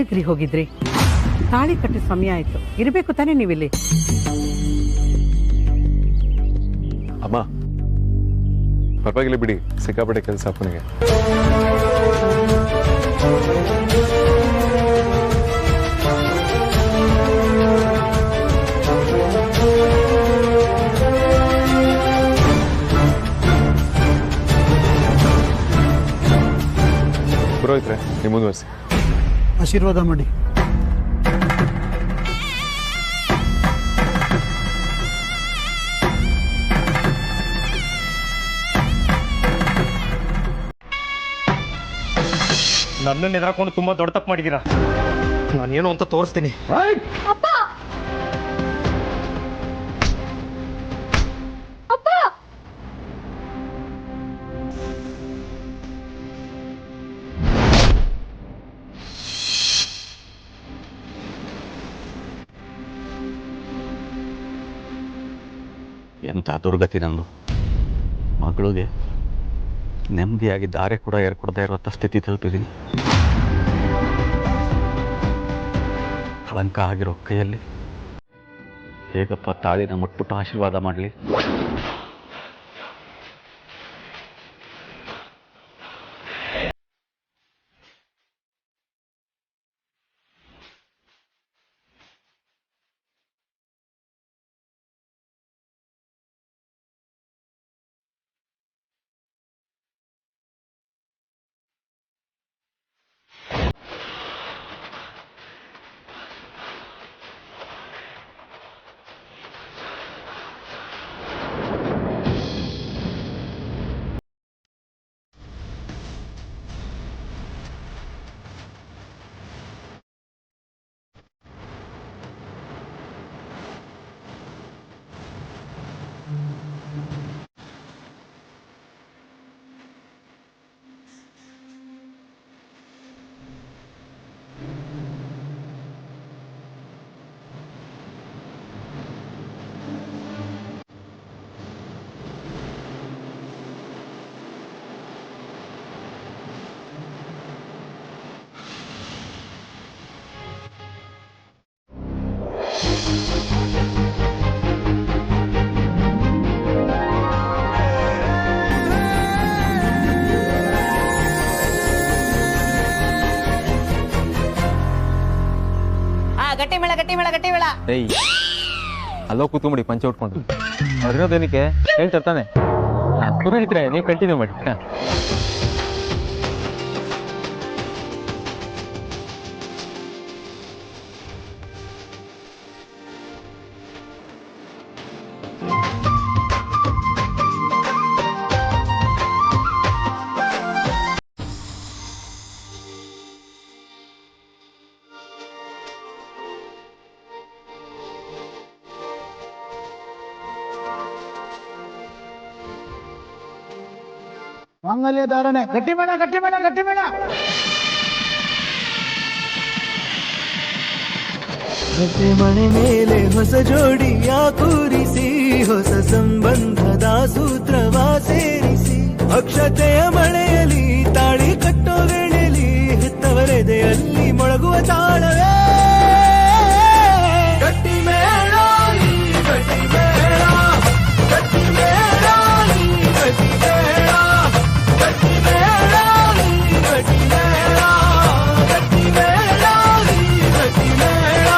ಎಲ್ಲಿಗ್ರಿ ಹೋಗಿದ್ರಿ? ತಾಳಿ ಕಟ್ಟಿದ ಸಮಯ ಆಯ್ತು, ಇರಬೇಕು ತಾನೇ ನೀವಿಲ್ಲಿ. ಅಮ್ಮ ಪರವಾಗಿಲ್ಲ ಬಿಡಿ, ಸಿಕ್ಕಾಪಟ್ಟೆ ಕೆಲಸ ಅಪ್ಪನಿಗೆ. ಪುರೋಹಿತ್ರೆ, ನೀವು ಮುಂದುವರಿಸಿ. ಆಶೀರ್ವಾದ ಮಾಡಿ. ನನ್ನನ್ನು ಎದುರಾಕೊಂಡು ತುಂಬಾ ದೊಡ್ಡ ತಪ್ಪು ಮಾಡಿದ್ದೀರಾ. ನಾನೇನು ಅಂತ ತೋರಿಸ್ತೀನಿ. ಎಂಥ ದುರ್ಗತಿ ನಂದು. ಮಗಳಿಗೆ ನೆಮ್ಮದಿಯಾಗಿ ದಾರೆ ಕೂಡ ಏರ್ಕೊಡದೇ ಇರುವಂಥ ಸ್ಥಿತಿ ತಲುಪಿದ್ದೀನಿ. ಕಳಂಕ ಆಗಿರೋ ಕೈಯಲ್ಲಿ ಹೇಗಪ್ಪ ತಾಳಿನ ಮುಟ್ಬಿಟ್ಟು ಆಶೀರ್ವಾದ ಮಾಡಲಿ? ಗಟ್ಟಿ ಮೇಳ. ಅಲ್ಲೋ ಕೂತ್ಕೊಂಬಿಡಿ, ಪಂಚೆ ಉಟ್ಕೊಂಡು. ಅದ್ರದೇನಕ್ಕೆ ಹೇಳ್ತಾರೆ ತಾನೆ. ಪುರೋಹಿತ್ರೆ, ನೀವು ಕಂಟಿನ್ಯೂ ಮಾಡಿ. ಮಾಂಗಲ್ಯ ಧಾರಣೆ. ಗಟ್ಟಿ ಮೇಳ, ಗಟ್ಟಿ ಮೇಳ, ಗಟ್ಟಿ ಮೇಳ. ಗಟ್ಟಿ ಮಣೆ ಮೇಲೆ ಹೊಸ ಜೋಡಿಯ ಕೂರಿಸಿ, ಹೊಸ ಸಂಬಂಧದ ಸೂತ್ರವ ಸೇರಿಸಿ, ಅಕ್ಷತೆಯ ಮಳೆಯಲಿ ತಾಳಿ ಕಟ್ಟೋ ವೇಳೆಯಲ್ಲಿ ಹೆತ್ತವರೆದೆಯಲ್ಲಿ ಮೊಳಗುವ ತಾಳವೇ ಗಟ್ಟಿ ಮೇಳ, ಗಟ್ಟಿ ಮೇಳ, ಗಟ್ಟಿ ಮೇಳ, ಗಟ್ಟಿ ಮೇಳ, ಗಟ್ಟಿ ಮೇಳ, ಗಟ್ಟಿ ಮೇಳ, ಗಟ್ಟಿ ಮೇಳ, ಗಟ್ಟಿ ಮೇಳ.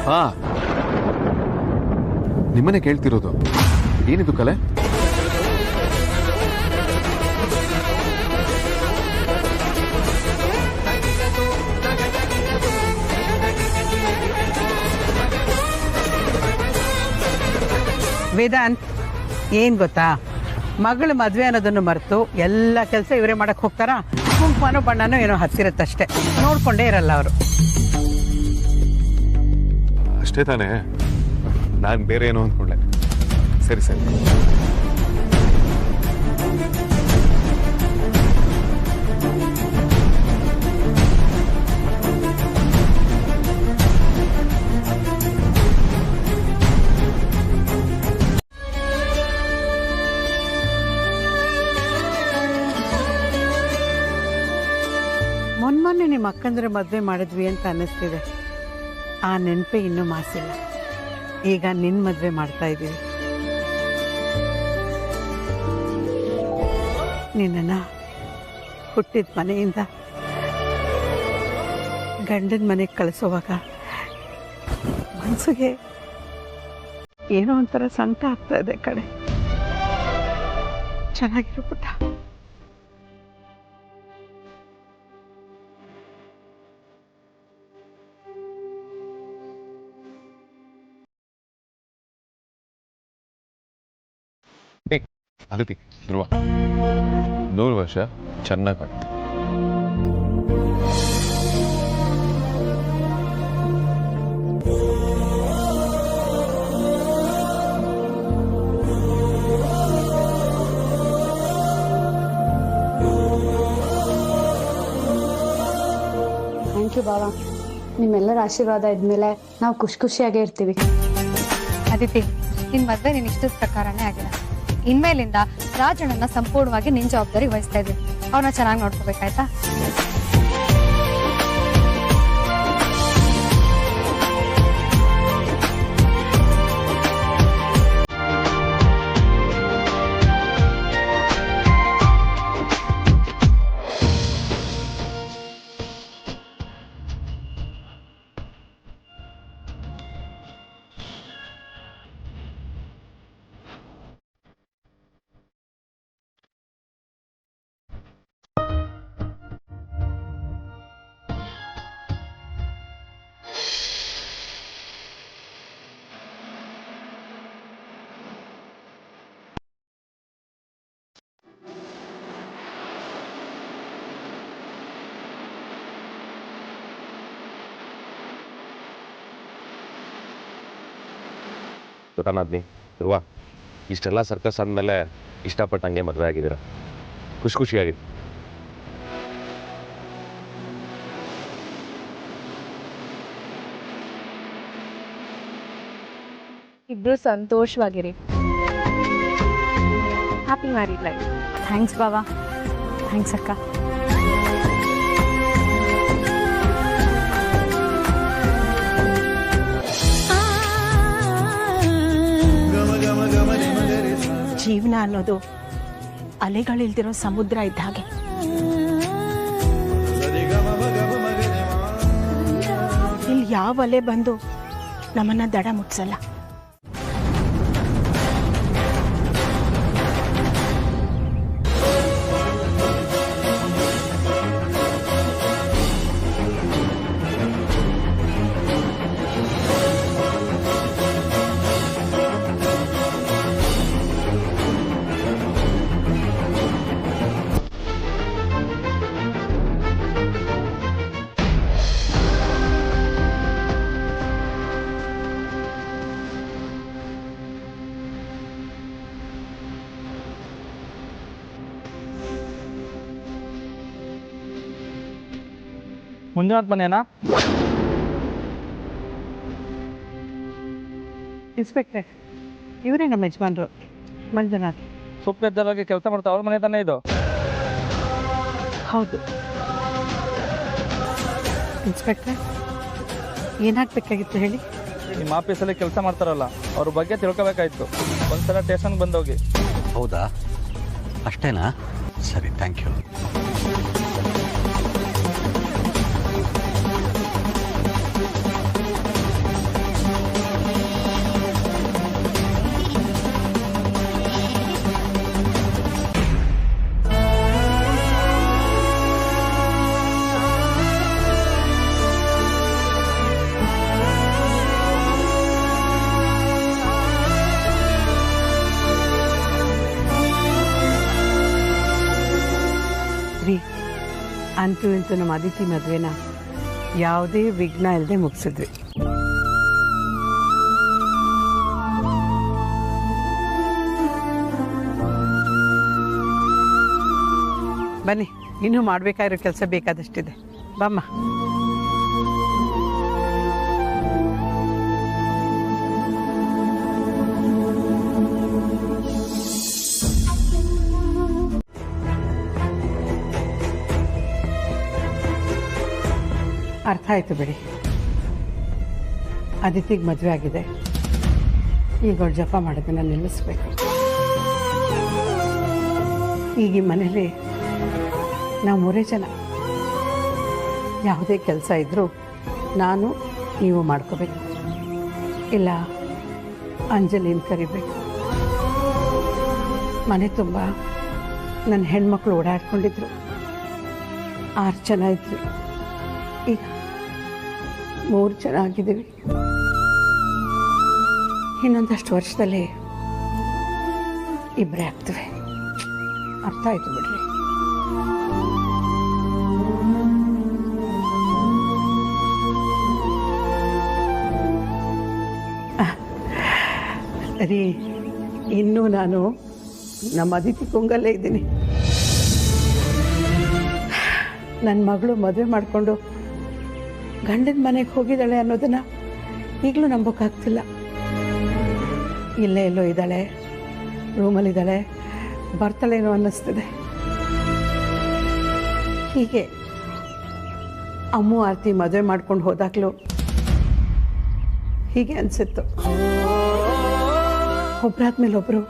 ಹಾ, ನಿಮ್ಮನೆ ಕೇಳ್ತಿರೋದು. ಏನಿದು ಕಲೆ? ವೇದಾಂತ್, ಏನ್ ಗೊತ್ತಾ, ಮಗಳ ಮದ್ವೆ ಅನ್ನೋದನ್ನು ಮರೆತು ಎಲ್ಲ ಕೆಲಸ ಇವರೇ ಮಾಡಕ್ ಹೋಗ್ತಾರ. ಕುಂಕುಮನೋ ಬಣ್ಣನೋ ಏನೋ ಹತ್ತಿರತ್ತಷ್ಟೇ, ನೋಡ್ಕೊಂಡೇ ಇರಲ್ಲ ಅವರು. ಅಷ್ಟೇ ತಾನೇ, ನಾನು ಬೇರೆ ಏನೋ ಅಂದ್ಕೊಂಡೆ. ಸರಿ ಸರಿ. ಮೊನ್ನೆ ನಿಮ್ಮ ಅಕ್ಕಂದ್ರೆ ಮದ್ವೆ ಮಾಡಿದ್ವಿ ಅಂತ ಅನ್ನಿಸ್ತಿದೆ. ಆ ನೆನಪೇ ಇನ್ನೂ ಮಾಸಿಲ್ಲ. ಈಗ ನಿನ್ ಮದ್ವೆ ಮಾಡ್ತಾ ಇದ್ದೀವಿ. ನಿನ್ನ ಹುಟ್ಟಿದ ಮನೆಯಿಂದ ಗಂಡನ ಮನೆಗೆ ಕಳಿಸೋವಾಗ ಮನ್ಸಿಗೆ ಏನೋ ಒಂಥರ ಸಂಕಟ ಆಗ್ತಾ ಇದೆ ಕಡೆ. ಚೆನ್ನಾಗಿರೋ ಪುಟ್ಟ. ಅದಿತಿ, ಧ್ರುವ 100 ವರ್ಷ ಚೆನ್ನಾಗಿ ಕಾಣ್ತು. ಥ್ಯಾಂಕ್ ಯು ಬಾವಾ. ನಿಮ್ಮೆಲ್ಲರ ಆಶೀರ್ವಾದ ಇದ್ಮೇಲೆ ನಾವು ಖುಷಿಯಾಗೇ ಇರ್ತೀವಿ. ಅದಿತಿ, ನಿನ್ ಮದ್ವೆ ನಿನ್ ಇಷ್ಟದ ಪ್ರಕಾರನೇ ಆಗಿದೆ. ಇನ್ಮೇಲಿಂದ ರಾಜಣ್ಣನ ಸಂಪೂರ್ಣವಾಗಿ ನಿನ್ ಜವಾಬ್ದಾರಿ ವಹಿಸ್ತಾ ಇದ್ದೀನಿ. ಅವ್ರನ್ನ ಚೆನ್ನಾಗಿ ನೋಡ್ಕೋಬೇಕಾಯ್ತಾ? ದೊಡ್ಡನಾದ್ನಿ ಧ್ರುವ, ಇಷ್ಟೆಲ್ಲ ಸರ್ಕಸ್ ಆದಮೇಲೆ ಇಷ್ಟಪಟ್ಟಂಗೆ ಮದುವೆ ಆಗಿದ್ದೀರ. ಖುಷಿಯಾಗಿದೆ. ಇಬ್ರು ಸಂತೋಷವಾಗಿರಿ. Happy married life. ಥ್ಯಾಂಕ್ಸ್ ಬಾವಾ. ಥ್ಯಾಂಕ್ಸ್ ಅಕ್ಕ. ಜೀವನ ಅನ್ನೋದು ಅಲೆಗಳಿಲ್ದಿರೋ ಸಮುದ್ರ ಇದ್ದ ಹಾಗೆ. ಇಲ್ಲಿ ಯಾವ ಅಲೆ ಬಂದು ನಮ್ಮನ್ನ ದಡ ಮುಟ್ಸಲ್ಲ. ಮಂಜುನಾಥ್ ಮನೇನಾ? ಇನ್ಸ್ಪೆಕ್ಟ್ರೆ, ಇವರೇ ನಮ್ಮ ಯಜಮಾನ್ರು, ಮಂಜುನಾಥ್. ಸೂಪರ್ವೈಸರ್ ಕೆಲಸ ಮಾಡ್ತಾ ಅವ್ರ ಮನೆ ತಾನೇ ಇದು? ಹೌದು. ಇನ್ಸ್ಪೆಕ್ಟ್ರೆ, ಏನಾಗಬೇಕಾಗಿತ್ತು ಹೇಳಿ? ನಿಮ್ಮ ಆಫೀಸಲ್ಲಿ ಕೆಲಸ ಮಾಡ್ತಾರಲ್ಲ, ಅವ್ರ ಬಗ್ಗೆ ತಿಳ್ಕೊಬೇಕಾಯ್ತು. ಒಂದ್ಸಲ ಸ್ಟೇಷನ್ಗೆ ಬಂದೋಗಿ. ಹೌದಾ? ಅಷ್ಟೇನಾ? ಸರಿ, ಥ್ಯಾಂಕ್ ಯು. ಅಂತೂ ಇಂತೂ ನಮ್ಮ ಅದಿತಿ ಮದುವೆನ ಯಾವುದೇ ವಿಘ್ನ ಇಲ್ಲದೆ ಮುಗಿಸಿದ್ವಿ. ಬನ್ನಿ, ಇನ್ನೂ ಮಾಡಬೇಕಾಗಿರೋ ಕೆಲಸ ಬೇಕಾದಷ್ಟಿದೆ. ಬಮ್ಮ. ಅರ್ಥ ಆಯ್ತು ಬಿಡಿ. ಅದಿತಿಗೆ ಮದುವೆ ಆಗಿದೆ, ಈಗ ಅವ್ಳು ಜಪ ಮಾಡೋದನ್ನ ನಿಲ್ಲಿಸ್ಬೇಕು. ಈಗ ಈ ಮನೇಲಿ ನಾವು 3 ಜನ. ಯಾವುದೇ ಕೆಲಸ ಇದ್ದರೂ ನಾನು ನೀವು ಮಾಡ್ಕೋಬೇಕು, ಇಲ್ಲ ಅಂಜಲಿನ ಕರಿಬೇಕು. ಮನೆ ತುಂಬ ನನ್ನ ಹೆಣ್ಮಕ್ಳು ಓಡಾಡ್ಕೊಂಡಿದ್ರು, 6 ಜನ ಇದ್ವಿ, ಈಗ 3 ಜನ ಆಗಿದ್ದೀವಿ. ಇನ್ನೊಂದಷ್ಟು ವರ್ಷದಲ್ಲಿ ಇಬ್ಬರೇ ಆಗ್ತವೆ. ಅರ್ಥ ಆಯ್ತು ಬಿಡ್ರಿ. ರೀ, ಇನ್ನೂ ನಾನು ನಮ್ಮ ಅದಿತಿ ಕುಂಗಲ್ಲೇ ಇದ್ದೀನಿ. ನನ್ನ ಮಗಳು ಮದುವೆ ಮಾಡಿಕೊಂಡು ಗಂಡನ ಮನೆಗೆ ಹೋಗಿದ್ದಾಳೆ ಅನ್ನೋದನ್ನು ಈಗಲೂ ನಂಬೋಕ್ಕಾಗ್ತಿಲ್ಲ. ಇಲ್ಲೇ ಎಲ್ಲೋ ಇದ್ದಾಳೆ, ರೂಮಲ್ಲಿದ್ದಾಳೆ, ಬರ್ತಾಳೇನೋ ಅನ್ನಿಸ್ತಿದೆ. ಹೀಗೆ ಅಮ್ಮು ಆರ್ತಿ ಮದುವೆ ಮಾಡ್ಕೊಂಡು ಹೋದಾಗಲೂ ಹೀಗೆ ಅನಿಸಿತ್ತು. ಒಬ್ಬರಾದ್ಮೇಲೆ ಒಬ್ಬರು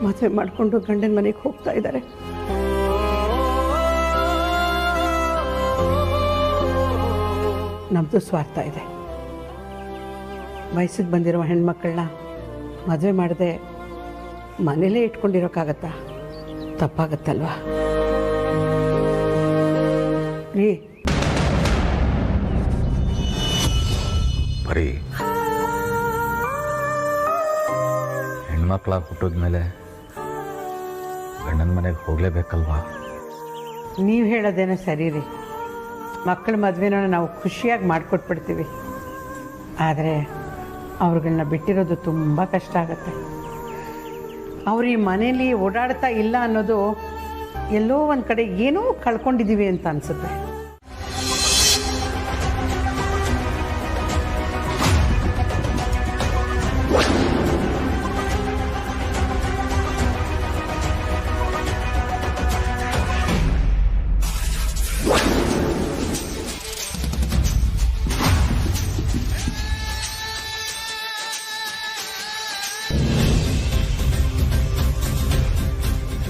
ಮದುವೆ ಮಾಡಿಕೊಂಡು ಗಂಡನ ಮನೆಗೆ ಹೋಗ್ತಾ ಇದ್ದಾರೆ. ನಮ್ಮದು ಸ್ವಾರ್ಥ ಇದೆ. ವಯಸ್ಸಿಗೆ ಬಂದಿರೋ ಹೆಣ್ಮಕ್ಕಳನ್ನ ಮದುವೆ ಮಾಡದೆ ಮನೇಲೇ ಇಟ್ಕೊಂಡಿರೋಕ್ಕಾಗತ್ತಾ? ತಪ್ಪಾಗತ್ತಲ್ವಾ ರೀ? ಬರೀ ಹೆಣ್ಮಕ್ಳಾಗಿ ಹುಟ್ಟಿದ್ಮೇಲೆ ಗಂಡನ ಮನೆಗೆ ಹೋಗಲೇಬೇಕಲ್ವಾ? ನೀವು ಹೇಳೋದೇನೋ ಸರಿ ರೀ. ಮಕ್ಕಳ ಮದುವೆನ ನಾವು ಖುಷಿಯಾಗಿ ಮಾಡಿಕೊಟ್ಬಿಡ್ತೀವಿ, ಆದರೆ ಅವ್ರುಗಳನ್ನ ಬಿಟ್ಟಿರೋದು ತುಂಬ ಕಷ್ಟ ಆಗುತ್ತೆ. ಅವ್ರು ಈ ಮನೇಲಿ ಓಡಾಡ್ತಾ ಇಲ್ಲ ಅನ್ನೋದು ಎಲ್ಲೋ ಒಂದು ಕಡೆ ಏನೋ ಕಳ್ಕೊಂಡಿದ್ದೀವಿ ಅಂತ ಅನಿಸುತ್ತೆ.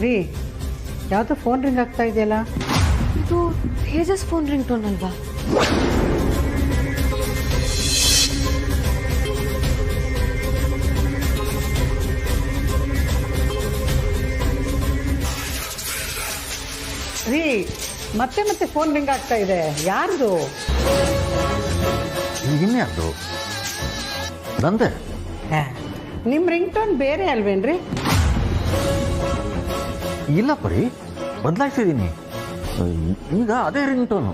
ರೀ, ಯಾವುದೋ ಫೋನ್ ರಿಂಗ್ ಆಗ್ತಾ ಇದೆಯಲ್ಲ? ಇದು ತೇಜಸ್ ಫೋನ್ ರಿಂಗ್ ಟೋನ್ ಅಲ್ವಾ? ರೀ, ಮತ್ತೆ ಮತ್ತೆ ಫೋನ್ ರಿಂಗ್ ಆಗ್ತಾ ಇದೆ. ಯಾರ್ದು? ಇನ್ಯಾರ್ದು? ನಂದೆ. ನಿಮ್ಮ ರಿಂಗ್ ಟೋನ್ ಬೇರೆ ಅಲ್ವೇನ್ರಿ? ಇಲ್ಲ ಪರಿ, ಬದಲಾಯಿಸಿದ್ದೀನಿ. ಈಗ ಅದೇ ರಿಂಗ್ ಟೋನು.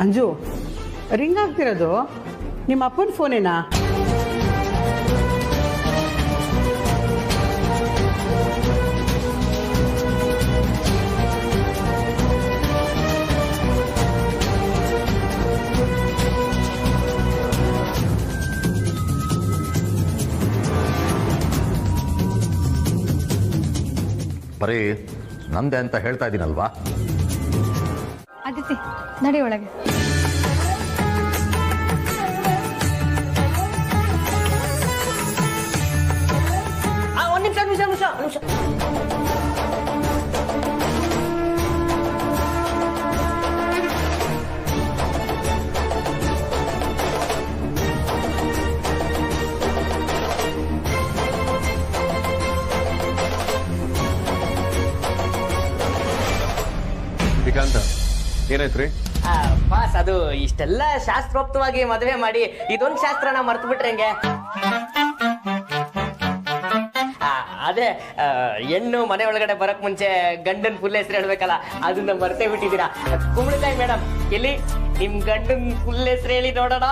ಅಂಜು, ರಿಂಗ್ ಆಗ್ತಿರೋದು ನಿಮ್ಮ ಅಪ್ಪನ ಫೋನೇನಾ? ಬರೀ ನಂದೆ ಅಂತ ಹೇಳ್ತಾ ಇದ್ದೀನಲ್ವಾ? ಅದಿತಿ, ನಡಿ ಒಳಗೆ. ಒಂದು ನಿಮಿಷ. ಶ್ರೀಕಾಂತ, ಏನಾಯ್ತು ರೀ? ಬಾಸ್, ಅದು ಇಷ್ಟೆಲ್ಲ ಶಾಸ್ತ್ರೋಕ್ತವಾಗಿ ಮದುವೆ ಮಾಡಿ ಇದೊಂದು ಶಾಸ್ತ್ರನ ಮರ್ತು ಬಿಟ್ರೆ ಹೆಂಗೆ? ಅದೇ ಹೆಣ್ಣು ಮನೆ ಒಳಗಡೆ ಬರಕ್ ಮುಂಚೆ ಗಂಡನ್ ಫುಲ್ ಹೆಸರು ಹೇಳ್ಬೇಕಲ್ಲ, ಅದನ್ನ ಮರ್ತೇ ಬಿಟ್ಟಿದ್ದೀರಾ. ಕುಂಬಳಕಾಯಿ ಮೇಡಮ್, ಎಲ್ಲಿ ನಿಮ್ ಗಂಡನ್ ಫುಲ್ ಹೆಸರು ಹೇಳಿ ನೋಡೋಣ.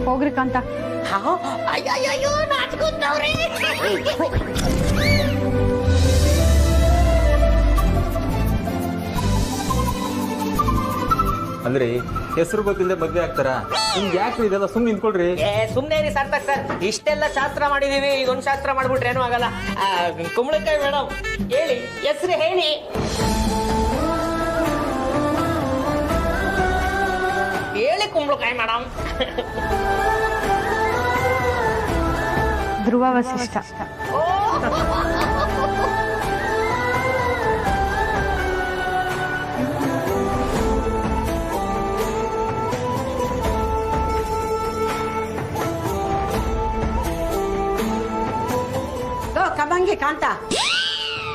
ಹೋಗ್ರಿ ಕಾಂತ. ಅಯ್ಯೋ ನಾಚ್ಕೊಂಡವ್ರಿ. ಅಂದ್ರೆ ಹೆಸರು ಗೊತ್ತಿಲ್ಲದೆ ಮದ್ವೆ ಆಗ್ತಾರ? ನಿಮ್ಗೆ ಯಾಕ್ರಿ ಇದೆಲ್ಲ? ಸುಮ್ಮನೆ ನಿಂತ್ಕೊಳ್ರಿ. ಸುಮ್ನೆ ರೀ ಸಾರ್ಥಕ್ ಸರ್, ಇಷ್ಟೆಲ್ಲ ಶಾಸ್ತ್ರ ಮಾಡಿದೀವಿ, ಇದೊಂದು ಶಾಸ್ತ್ರ ಮಾಡ್ಬಿಟ್ರೆ ಏನೂ ಆಗಲ್ಲ. ಕುಂಬಳಕಾಯಿ ಮೇಡಮ್ ಹೇಳಿ, ಹೆಸರು ಹೇಳಿ. ಹೇಳಿ ಕುಂಬಳಕಾಯಿ ಮೇಡಮ್. ಧ್ರುವ ವಸಿಷ್ಠ. ಕಮಂಗಿ ಕಾಂತ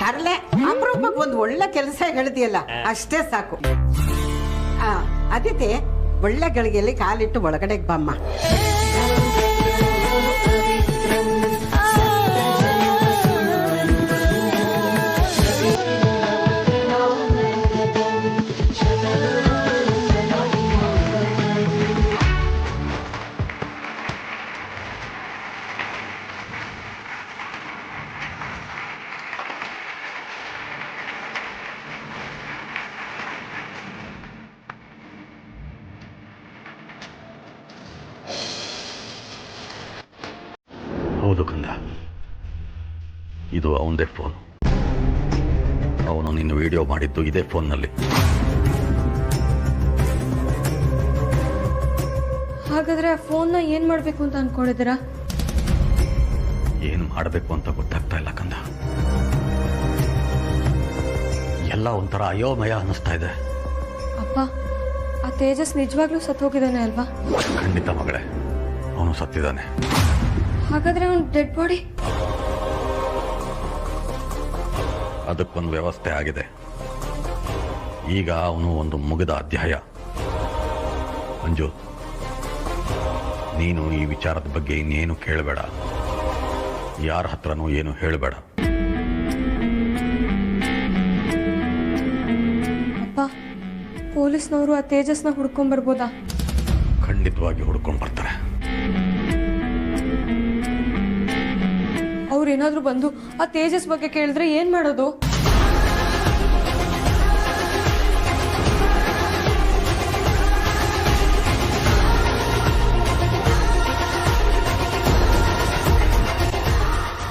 ತರಲೆ, ಅಪರೂಪಕ್ಕೆ ಒಂದು ಒಳ್ಳೆ ಕೆಲಸ ಹೇಳಿದೆಯಲ್ಲ, ಅಷ್ಟೇ ಸಾಕು. ಅದಿತಿ, ಒಳ್ಳೆ ಗಳಿಗೆಯಲ್ಲಿ ಕಾಲಿಟ್ಟು ಒಳಗಡೆಗೆ ಬಮ್ಮ. ಹೌದು ಕಂದ, ಇದು ಅವನದೇ ಫೋನ್. ಅವನು ನಿನ್ನ ವಿಡಿಯೋ ಮಾಡಿದ್ದು ಇದೇ ಫೋನ್ನಲ್ಲಿ. ಹಾಗಾದ್ರೆ ಆ ಫೋನ್ನ ಏನ್ ಮಾಡ್ಬೇಕು ಅಂತ ಅನ್ಕೊಂಡಿದ್ದೀರಾ? ಏನು ಮಾಡಬೇಕು ಅಂತ ಗೊತ್ತಾಗ್ತಾ ಇಲ್ಲ ಕಂದ. ಎಲ್ಲ ಒಂಥರ ಅಯೋಮಯ ಅನ್ನಿಸ್ತಾ ಇದೆ. ಅಪ್ಪ, ಆ ತೇಜಸ್ ನಿಜವಾಗ್ಲೂ ಸತ್ತೋಗಿದ್ದಾನೆ ಅಲ್ವಾ? ಖಂಡಿತ ಮಗಳೇ, ಅವನು ಸತ್ತಿದ್ದಾನೆ. ಹಾಗಾದ್ರೆ ಅವನ್ ಡೆಡ್ ಬಾಡಿ? ಅದಕ್ಕೊಂದು ವ್ಯವಸ್ಥೆ ಆಗಿದೆ. ಈಗ ಅವನು ಒಂದು ಮುಗಿದ ಅಧ್ಯಾಯ. ಅಂಜು, ನೀನು ಈ ವಿಚಾರದ ಬಗ್ಗೆ ಇನ್ನೇನು ಕೇಳಬೇಡ, ಯಾರ ಹತ್ರನೂ ಏನು ಹೇಳಬೇಡ. ಅಪ್ಪ, ಪೊಲೀಸ್ನವರು ಆ ತೇಜಸ್ನ ಹುಡ್ಕೊಂಡ್ ಬರ್ಬೋದಾ? ಖಂಡಿತವಾಗಿ ಹುಡ್ಕೊಂಡು ಬರ್ತಾರೆ. ಅವ್ರೇನಾದ್ರೂ ಬಂದು ಆ ತೇಜಸ್ ಬಗ್ಗೆ ಕೇಳಿದ್ರೆ ಏನ್ ಮಾಡೋದು?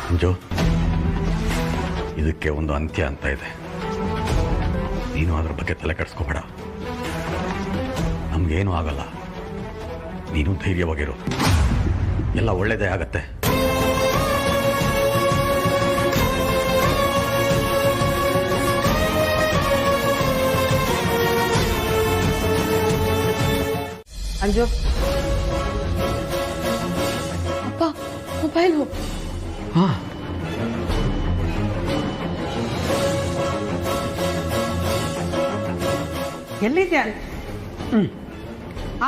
ಅಂಜು, ಇದಕ್ಕೆ ಒಂದು ಅಂತ್ಯ ಅಂತ ಇದೆ. ನೀನು ಅದ್ರ ಬಗ್ಗೆ ತಲೆ ಕೆಡಿಸ್ಕೋಬೇಡ. ನಮ್ಗೇನು ಆಗಲ್ಲ. ನೀನು ಧೈರ್ಯವಾಗಿರು, ಎಲ್ಲ ಒಳ್ಳೇದೇ ಆಗತ್ತೆ. ಅಂಜು, ಅಪ್ಪ, ಮೊಬೈಲು. ಎಲ್ಲಿದ್ಯಾ?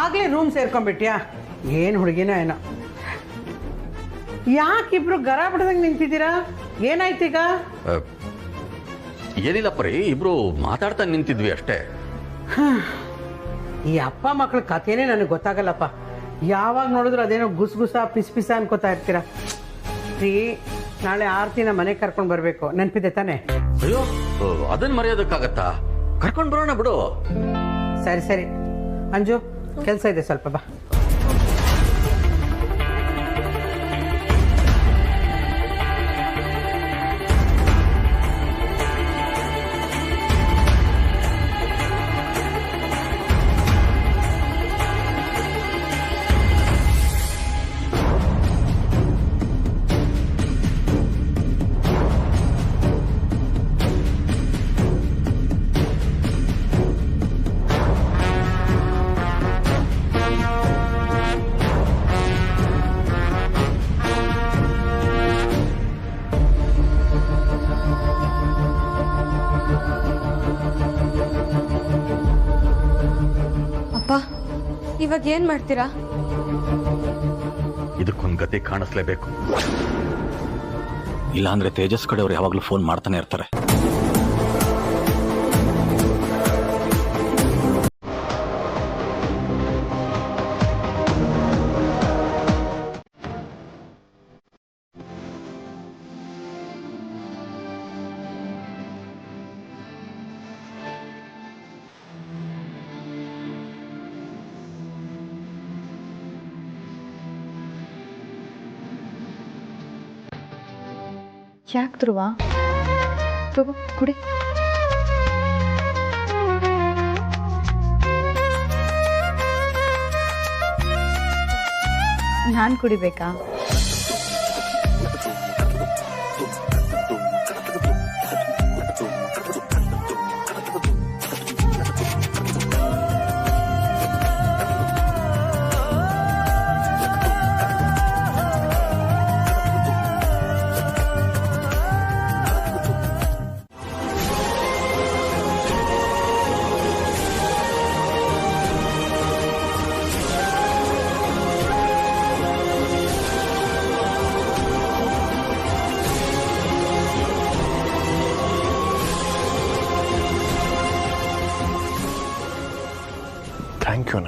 ಆಗ್ಲೇ ರೂಮ್ ಸೇರ್ಕೊಂಡ್ಬಿಟ್ಯಾ? ಏನು ಹುಡುಗಿನ ಏನೋ. ಯಾಕಿಬ್ರು ಗರ ಬಿಡ್ದಂಗೆ ನಿಂತಿದ್ದೀರಾ? ಏನಾಯ್ತೀಗ? ಏನಿಲ್ಲ ಪರಿ, ಇಬ್ರು ಮಾತಾಡ್ತಾ ನಿಂತಿದ್ವಿ ಅಷ್ಟೇ. ಈ ಅಪ್ಪ ಮಕ್ಕಳ ಕಥೆನೇ ನನಗೆ ಗೊತ್ತಾಗಲ್ಲಪ್ಪ. ಯಾವಾಗ ನೋಡಿದ್ರು ಅದೇನೋ ಗುಸ್ಗುಸ ಪಿಸ್ ಪಿಸ ಅನ್ಕೋತಾ ಇರ್ತೀರ. ರೀ, ನಾಳೆ ಆರ್ತಿನ ಮನೆಗೆ ಕರ್ಕೊಂಡು ಬರಬೇಕು, ನೆನಪಿದೆ ತಾನೆ? ಅಯ್ಯೋ, ಅದನ್ನ ಮರೆಯೋದಕ್ಕಾಗತ್ತಾ? ಕರ್ಕೊಂಡು ಬರೋಣ ಬಿಡು. ಸರಿ ಸರಿ ಅಂಜು, ಕೆಲಸ ಇದೆ ಸ್ವಲ್ಪ, ಬಾ. ಇವಾಗ ಏನ್ ಮಾಡ್ತೀರಾ? ಇದಕ್ಕೊಂದು ಗತಿ ಕಾಣಿಸ್ಲೇಬೇಕು. ಇಲ್ಲಾಂದ್ರೆ ತೇಜಸ್ ಕಡೆಯವ್ರು ಯಾವಾಗಲೂ ಫೋನ್ ಮಾಡ್ತಾನೆ ಇರ್ತಾರೆ. ಯಾಕೆ ಧ್ರುವ? ತಗೋ ಕುಡಿ. ನಾನು ಕುಡಿಬೇಕಾ? Thank you.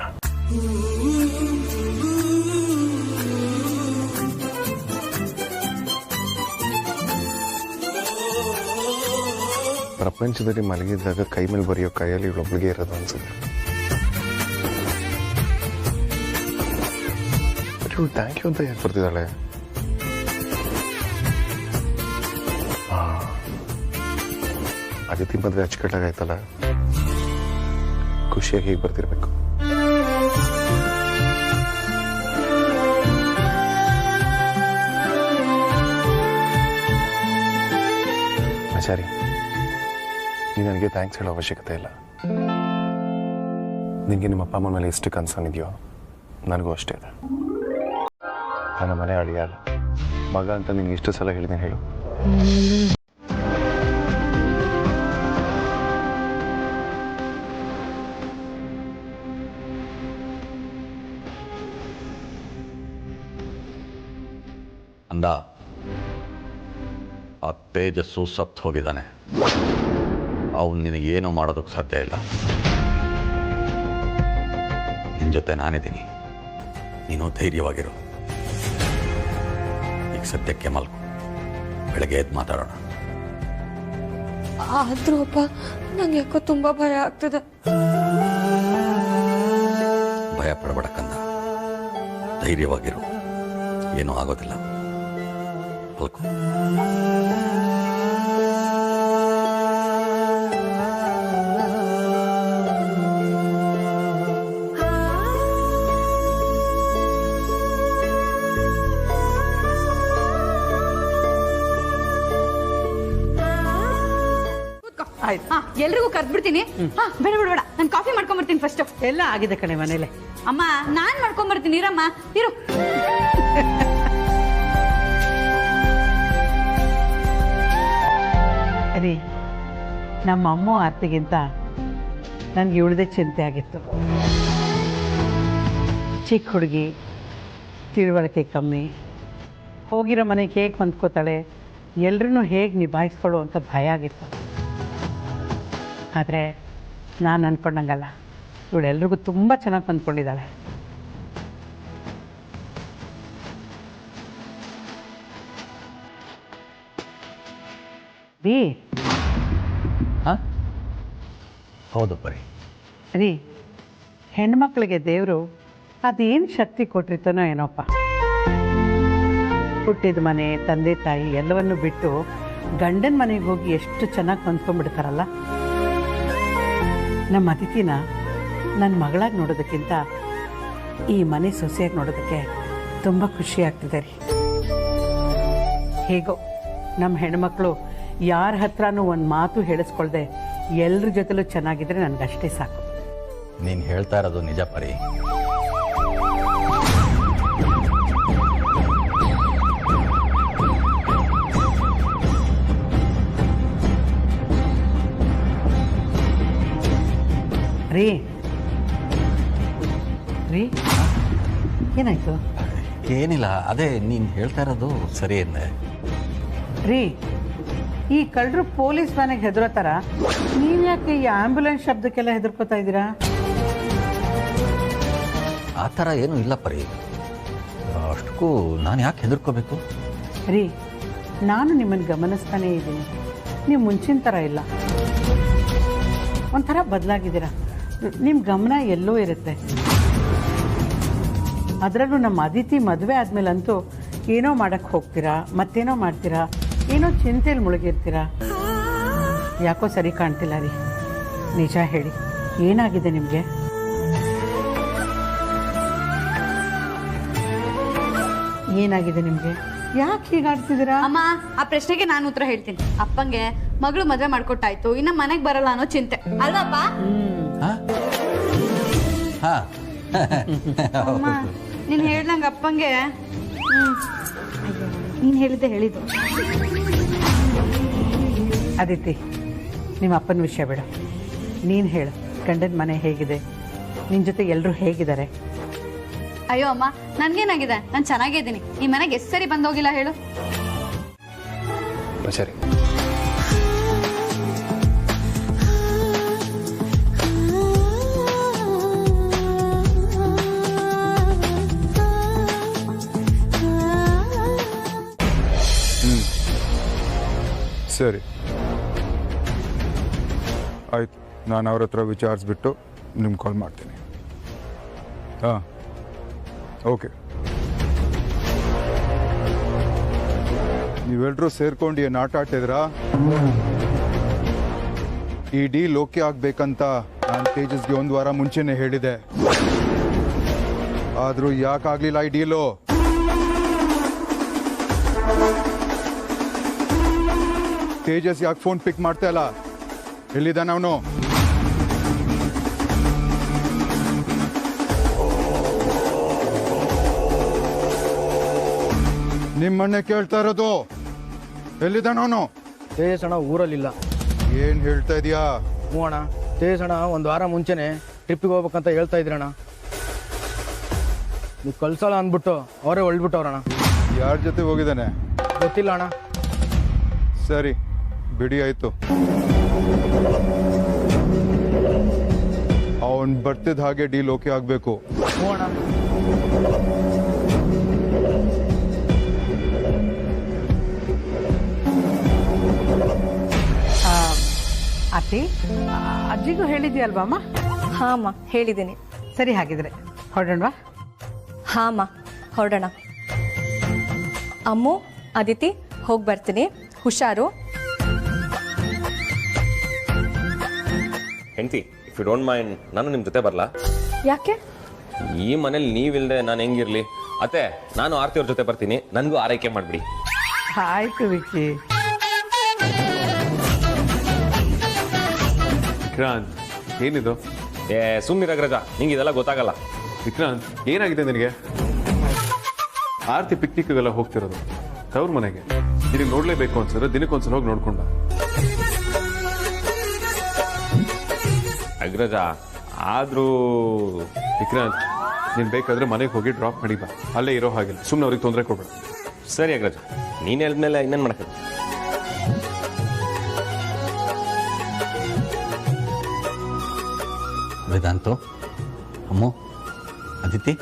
ಪ್ರಪಂಚದಲ್ಲಿ ಮಲಗಿದ್ದಾಗ ಕೈ ಮೇಲೆ ಬರೆಯೋ ಕೈಯಲ್ಲಿ ಇವಳೊಬ್ಳಿಗೆ ಇರೋದು ಅನ್ಸುತ್ತೆ. ಇವಳು ಥ್ಯಾಂಕ್ ಯು ಅಂತ ಯಾಕೆ ಬರ್ತಿದ್ದಾಳೆ? ಅದಿತಿ ಮದುವೆ ಅಚ್ಚುಕಟ್ಟಾಗಾಯ್ತಲ್ಲ, ಖುಷಿಯಾಗಿ ಹೀಗೆ ಬರ್ತಿರ್ಬೇಕು. ಆಚಾರಿ, ನೀ ನನಗೆ ಥ್ಯಾಂಕ್ಸ್ ಹೇಳೋ ಅವಶ್ಯಕತೆ ಇಲ್ಲ. ನಿನಗೆ ನಿಮ್ಮ ಅಪ್ಪ ಅಮ್ಮನ ಮೇಲೆ ಎಷ್ಟು ಕನ್ಸರ್ನ್ ಇದೆಯೋ ನನಗೂ ಅಷ್ಟೇ ಇದೆ. ನನ್ನ ಮನೆ ಅಳಿಯ ಅಲ್ಲ, ಮಗ ಅಂತ ನಿನ್ಗೆ ಎಷ್ಟು ಸಲ ಹೇಳಿದ್ದೀನಿ ಹೇಳು. ಅಂದ ಆ ತೇಜಸ್ಸು ಸತ್ತು ಹೋಗಿದ್ದಾನೆ. ಅವನು ನಿನಗೇನು ಮಾಡೋದಕ್ಕೆ ಸಾಧ್ಯ ಇಲ್ಲ. ನಿನ್ನ ಜೊತೆ ನಾನಿದ್ದೀನಿ, ನೀನು ಧೈರ್ಯವಾಗಿರು. ಈಗ ಸದ್ಯಕ್ಕೆ ಮಲ್ಕೊ, ಬೆಳಗ್ಗೆ ಎದ್ದು ಮಾತಾಡೋಣ. ಆದ್ರೂ ಅಪ್ಪ, ನಂಗೆ ಯಾಕೋ ತುಂಬಾ ಭಯ ಆಗ್ತದೆ. ಭಯ ಪಡಬೇಡಕ್ಕಂದ, ಧೈರ್ಯವಾಗಿರು, ಏನೂ ಆಗೋದಿಲ್ಲ. ಮಲ್ಕೊ. ಎಲ್ರಿಗೂ ಕರ್ದ್ಬಿಡ್ತೀನಿ. ಬೇಡ ಬೇಡ ಬೇಡ, ನಾನು ಕಾಫಿ ಮಾಡ್ಕೊಂಡ್ಬರ್ತೀನಿ ಫಸ್ಟ್. ಎಲ್ಲ ಆಗಿದೆ ಕಣೆ ಮನೇಲೆ. ಅಮ್ಮ, ನಾನ್ ಮಾಡ್ಕೊಂಡ್ಬರ್ತೀನಿ. ಇರಮ್ಮ, ಇರು. ರೀ, ನಮ್ಮ ಅಮ್ಮ ಆರ್ತಿಗಿಂತ ನನಗೆ ಇವಳದೇ ಚಿಂತೆ ಆಗಿತ್ತು. ಚಿಕ್ಕ ಹುಡುಗಿ, ತಿಳುವಳಿಕೆ ಕಮ್ಮಿ, ಹೋಗಿರೋ ಮನೆಗೆ ಹೇಗೆ ಹೊಂದ್ಕೋತಾಳೆ, ಎಲ್ರೂ ಹೇಗೆ ನಿಭಾಯಿಸ್ಕೊಳ್ಳೋ ಅಂತ ಭಯ ಆಗಿತ್ತು. ಆದರೆ ನಾನು ಅಂದ್ಕೊಂಡಂಗಲ್ಲ, ಇವಳೆಲ್ರಿಗೂ ತುಂಬ ಚೆನ್ನಾಗಿ ಹೊಂದ್ಕೊಂಡಿದ್ದಾಳೆ. ರೀ, ಹೌದು ಬರೀ ರೀ, ಹೆಣ್ಮಕ್ಳಿಗೆ ದೇವರು ಅದೇನು ಶಕ್ತಿ ಕೊಟ್ಟಿರ್ತಾನೋ ಏನೋಪ್ಪ. ಹುಟ್ಟಿದ ಮನೆ, ತಂದೆ ತಾಯಿ ಎಲ್ಲವನ್ನೂ ಬಿಟ್ಟು ಗಂಡನ ಮನೆಗೆ ಹೋಗಿ ಎಷ್ಟು ಚೆನ್ನಾಗಿ ಹೊಂದ್ಕೊಂಡ್ಬಿಡ್ತಾರಲ್ಲ. ನಮ್ಮ ಅತಿಥಿನ ನನ್ನ ಮಗಳಾಗಿ ನೋಡೋದಕ್ಕಿಂತ ಈ ಮನೆ ಸೊಸೆಯಾಗಿ ನೋಡೋದಕ್ಕೆ ತುಂಬ ಖುಷಿ ಆಗ್ತಿದೆ ರೀ. ಹೇಗೋ ನಮ್ಮ ಹೆಣ್ಮಕ್ಳು ಯಾರ ಹತ್ರನೂ ಒಂದು ಮಾತು ಹೇಳಿಸ್ಕೊಳ್ದೆ ಎಲ್ಲರ ಜೊತೆಲೂ ಚೆನ್ನಾಗಿದ್ರೆ ನನಗಷ್ಟೇ ಸಾಕು. ನೀನು ಹೇಳ್ತಾ ಇರೋದು ನಿಜ ಪರಿ. ರೀ ರೀ, ಏನಾಯ್ತು? ಏನಿಲ್ಲ, ಅದೇ ನೀನು ಹೇಳ್ತಾ ಇರೋದು ಸರಿ ಎಂದೆ. ರೀ, ಈ ಕಳ್ಳರು ಪೊಲೀಸ್ ಮನೆಗೆ ಹೆದರೋ ಥರ ನೀವು ಯಾಕೆ ಈ ಆಂಬ್ಯುಲೆನ್ಸ್ ಶಬ್ದಕ್ಕೆಲ್ಲ ಹೆದರ್ಕೋತಾ ಇದ್ದೀರಾ? ಆ ಥರ ಏನೂ ಇಲ್ಲ ಪರಿ. ಅಷ್ಟಕ್ಕೂ ನಾನು ಯಾಕೆ ಹೆದರ್ಕೋಬೇಕು? ರೀ, ನಾನು ನಿಮ್ಮನ್ನು ಗಮನಿಸ್ತಾನೇ ಇದ್ದೀನಿ. ನೀವು ಮುಂಚಿನ ಥರ ಇಲ್ಲ, ಒಂಥರ ಬದಲಾಗಿದ್ದೀರಾ. ನಿಮ್ಮ ಗಮನ ಎಲ್ಲೋ ಇರುತ್ತೆ. ಅದರಲ್ಲೂ ನಮ್ಮ ಅದಿತಿ ಮದುವೆ ಆದಮೇಲಂತೂ ಏನೋ ಮಾಡೋಕ್ಕೆ ಹೋಗ್ತೀರಾ, ಮತ್ತೇನೋ ಮಾಡ್ತೀರಾ, ಏನೋ ಚಿಂತೆಯಲ್ಲಿ ಮುಳುಗಿರ್ತೀರಾ. ಯಾಕೋ ಸರಿ ಕಾಣ್ತಿಲ್ಲ ರೀ. ನಿಜ ಹೇಳಿ, ಏನಾಗಿದೆ ನಿಮಗೆ? ಏನಾಗಿದೆ ನಿಮಗೆ? ಯಾಕೆ ಹೀಗಾಡ್ತಿದ್ದೀರಾ? ಅಮ್ಮ, ಆ ಪ್ರಶ್ನೆಗೆ ನಾನು ಉತ್ತರ ಹೇಳ್ತೀನಿ. ಅಪ್ಪಂಗೆ ಮಗಳು ಮದುವೆ ಮಾಡ್ಕೊಟ್ಟಾಯ್ತು, ಇನ್ನ ಮನೆಗೆ ಬರಲ್ಲ ಅನ್ನೋ ಚಿಂತೆ ಅಲ್ವಪ್ಪ? ಅಮ್ಮ, ನೀನ್ ಹೇಳ್ದಂಗ ಅಪ್ಪಂಗೆ ನೀನ್ ಹೇಳಿದ್ದು. ಅದಿತಿ, ನಿಮ್ಮ ಅಪ್ಪನ ವಿಷಯ ಬೇಡ, ನೀನು ಹೇಳು. ಗಂಡನ ಮನೆ ಹೇಗಿದೆ? ನಿನ್ನ ಜೊತೆ ಎಲ್ಲರೂ ಹೇಗಿದ್ದಾರೆ? ಅಯ್ಯೋ ಅಮ್ಮ, ನನ್ಗೇನಾಗಿದೆ? ನಾನು ಚೆನ್ನಾಗಿದ್ದೀನಿ. ಈ ಮನೆಗೆ ಎಷ್ಟು ಸರಿ ಬಂದೋಗಿಲ್ಲ ಹೇಳು? ಸರಿ. ಸರಿ ಆಯ್ತು, ನಾನು ಅವ್ರ ಹತ್ರ ವಿಚಾರಿಸ್ಬಿಟ್ಟು ನಿಮ್ಗೆ ಕಾಲ್ ಮಾಡ್ತೀನಿ. ಹಾಂ, ಓಕೆ. ನೀವೆಲ್ಲರೂ ಸೇರ್ಕೊಂಡು ಏನು ಆಟ ಆಡ್ತಿದ್ರಾ? ಈ ಡೀಲ್ ಓಕೆ ಆಗ್ಬೇಕಂತ ನಾನು ತೇಜಸ್ಗೆ 1 ವಾರ ಮುಂಚೆನೆ ಹೇಳಿದೆ. ಆದರೂ ಯಾಕಾಗಲಿಲ್ಲ ಈ ಡೀಲು? ತೇಜಸ್ ಯಾಕೆ ಫೋನ್ ಪಿಕ್ ಮಾಡ್ತಾ ಇಲ್ಲ? ಎಲ್ಲಿದ್ದಾನ ಅವನು? ನಿಮ್ಮನ್ನೇ ಕೇಳ್ತಾ ಇರೋದು. ಎಲ್ಲಿದ್ದಾನ ಅವನು? ತೇಜಸ್ ಅಣ್ಣ ಊರಲ್ಲಿಲ್ಲ. ಏನ್ ಹೇಳ್ತಾ ಇದೀಯಾ? ಹ್ಞೂ ಅಣ್ಣ, ತೇಜಸ್ ಅಣ್ಣ 1 ವಾರ ಮುಂಚೆನೆ ಟ್ರಿಪ್ಪಿಗೆ ಹೋಗ್ಬೇಕಂತ ಹೇಳ್ತಾ ಇದ್ರಣ್ಣ. ನೀವು ಕಳ್ಸಲ್ಲ ಅಂದ್ಬಿಟ್ಟು ಅವರೇ ಹೊಳ್ಬಿಟ್ಟವ್ರಣ್ಣ. ಯಾರ ಜೊತೆ ಹೋಗಿದ್ದಾನೆ? ಗೊತ್ತಿಲ್ಲ ಅಣ್ಣ. ಸರಿ ಬಿಡಿ, ಆಯ್ತು. ಅವನ್ ಬರ್ತಿದ್ದ ಹಾಗೆ ಡೀಲ್ ಓಕೆ ಆಗ್ಬೇಕು. ಹ್ಞೂ ಅಣ್ಣ. ಅತ್ತಿ, ಅಜ್ಜಿಗೂ ಹೇಳಿದ್ಯಲ್ವಾ ಅಮ್ಮ? ಹಾಂ ಅಮ್ಮ, ಹೇಳಿದ್ದೀನಿ. ಸರಿ, ಹಾಗಿದ್ರೆ ಹೊರಡೋಣವಾ? ಹಾಂ ಅಮ್ಮ, ಹೊರಡೋಣ. ಅಮ್ಮು, ಅದಿತಿ, ಹೋಗಿ ಬರ್ತೀನಿ. ಹುಷಾರು. ಹೆಂಡ್ತಿ, ಇಫ್ ಯು ಡೋಂಟ್ ಮೈಂಡ್, ನಾನು ನಿಮ್ಮ ಜೊತೆ ಬರಲಾ? ಯಾಕೆ? ಈ ಮನೇಲಿ ನೀವಿಲ್ಲದೆ ನಾನು ಹೆಂಗಿರ್ಲಿ? ಅತ್ತೆ, ನಾನು ಆರ್ತಿ ಅವ್ರ ಜೊತೆ ಬರ್ತೀನಿ. ನನಗೂ ಆರೈಕೆ ಮಾಡಿಬಿಡಿ. ಆಯ್ತು ವಿಕ್ಕಿ. ವಿಕ್ರಾಂತ್, ಏನಿದು? ಸುಮ್ಮನೆ ರಗ್ರಜ, ನಿಂಗೆ ಇದೆಲ್ಲ ಗೊತ್ತಾಗಲ್ಲ. ವಿಕ್ರಾಂತ್, ಏನಾಗಿದೆ ನಿನಗೆ? ಆರ್ತಿ ಪಿಕ್ನಿಕ್ಗೆಲ್ಲ ಹೋಗ್ತಿರೋದು ತವ್ರ ಮನೆಗೆ. ನಿನಗೆ ನೋಡ್ಲೇಬೇಕು ಅನ್ಸಿದ್ರೆ ದಿನಕ್ಕೊಂದ್ಸಲ ಹೋಗಿ ನೋಡ್ಕೊಂಡ. ಅಗ್ರಜ, ಆದ್ರೂ ವಿಕ್ರಾಂತ್, ನೀನ್ ಬೇಕಾದ್ರೆ ಮನೆಗೆ ಹೋಗಿ ಡ್ರಾಪ್ ಮಾಡಿ ಬಾ. ಅಲ್ಲೇ ಇರೋ ಹಾಗಿಲ್ಲ, ಸುಮ್ಮನೆ ಅವ್ರಿಗೆ ತೊಂದರೆ ಕೊಡ್ಬೇಡ. ಸರಿ ಅಗ್ರಜ, ನೀನು ಹೇಳಿದ್ಮೇಲೆ ಇನ್ನೇನು ಮಾಡಕ್ಕೆ? ವೇದಾಂತು, ಅಮ್ಮು, ಅದಿತಿ,